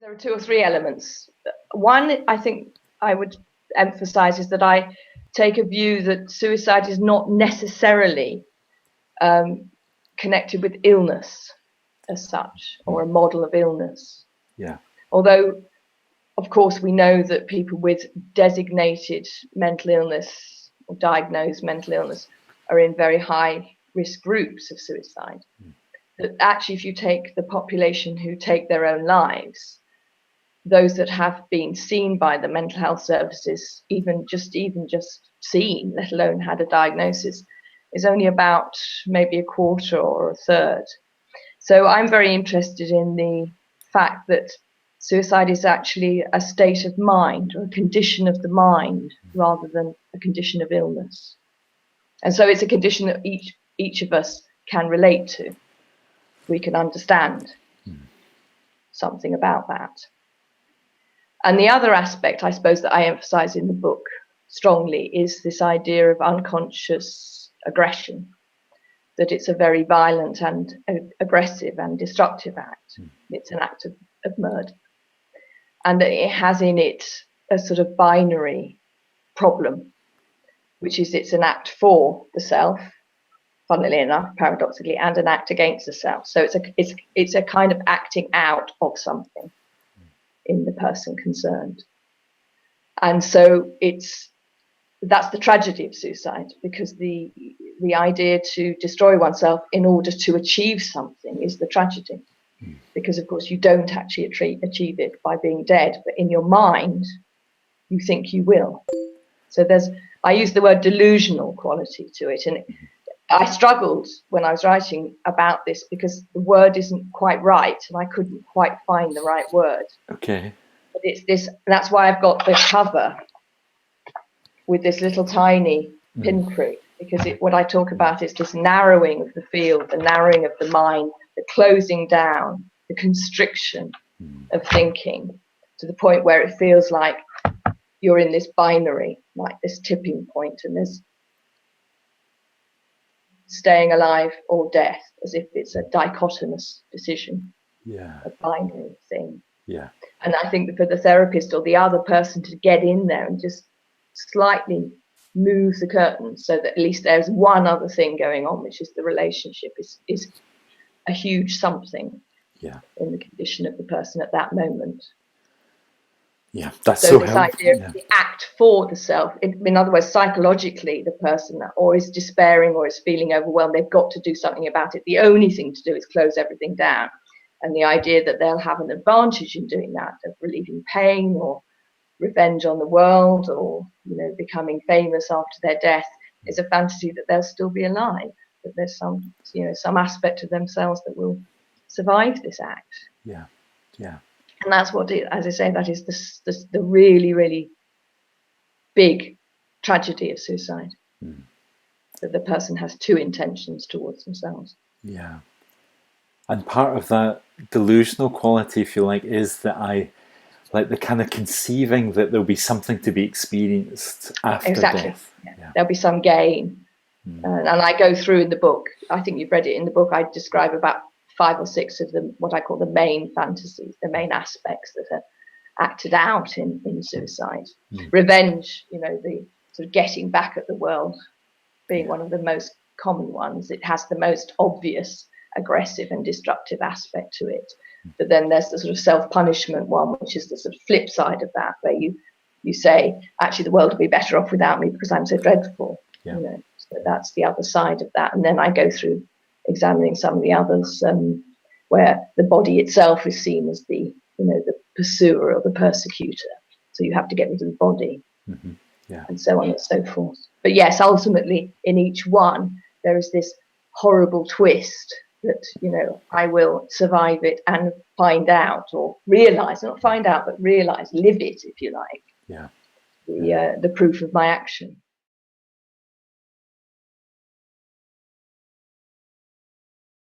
There are two or three elements. One, I think I would emphasize, is that I take a view that suicide is not necessarily connected with illness as such, or a model of illness. Yeah. Although, of course, we know that people with designated mental illness or diagnosed mental illness are in very high risk groups of suicide. That actually, if you take the population who take their own lives, those that have been seen by the mental health services, even just seen, let alone had a diagnosis, is only about maybe a quarter or a third. So I'm very interested in the fact that suicide is actually a state of mind, or a condition of the mind, rather than a condition of illness. And so it's a condition that each of us can relate to. We can understand something about that. And the other aspect, I suppose, that I emphasize in the book strongly is this idea of unconscious aggression, that it's a very violent and aggressive and destructive act. It's an act of murder. And that it has in it a sort of binary problem, which is it's an act for the self, funnily enough, paradoxically, and an act against the self. So it's a kind of acting out of something in the person concerned. And so that's the tragedy of suicide, because the idea to destroy oneself in order to achieve something is the tragedy. Because of course you don't actually achieve it by being dead, but in your mind you think you will. So I use the word delusional quality to it, and I struggled when I was writing about this because the word isn't quite right, and I couldn't quite find the right word. Okay. But it's this. That's why I've got the cover with this little tiny pinprick, because what I talk about is this narrowing of the field, the narrowing of the mind, the closing down, the constriction of thinking, to the point where it feels like you're in this binary, like this tipping point, and there's staying alive or death, as if it's a dichotomous decision, a binary thing. Yeah. And I think that for the therapist or the other person to get in there and just slightly move the curtain so that at least there's one other thing going on, which is the relationship, is a huge something in the condition of the person at that moment. Yeah, that's so so this helpful. idea of the act for the self, in other words, psychologically, the person or is despairing or is feeling overwhelmed, they've got to do something about it. The only thing to do is close everything down. And the idea that they'll have an advantage in doing that, of relieving pain or revenge on the world, or becoming famous after their death, is a fantasy that they'll still be alive, that there's some aspect of themselves that will survive this act. Yeah. And that's what, as I say, that is the really, really big tragedy of suicide, that the person has two intentions towards themselves. Yeah. And part of that delusional quality, if you like, is that I like the kind of conceiving that there'll be something to be experienced after death. Yeah. There'll be some gain. And I go through in the book, I think you've read it in the book, I describe about 5 or 6 of them, what I call the main fantasies, the main aspects that are acted out in suicide. Revenge, the sort of getting back at the world, being one of the most common ones. It has the most obvious aggressive and destructive aspect to it. But then there's the sort of self-punishment one, which is the sort of flip side of that, where you say, actually, the world would be better off without me because I'm so dreadful. So that's the other side of that. And then I go through examining some of the others, where the body itself is seen as the pursuer or the persecutor. So you have to get rid of the body, and so on and so forth. But yes, ultimately, in each one, there is this horrible twist that, I will survive it and find out, or realize, not find out, but realize, live it, if you like. The proof of my action.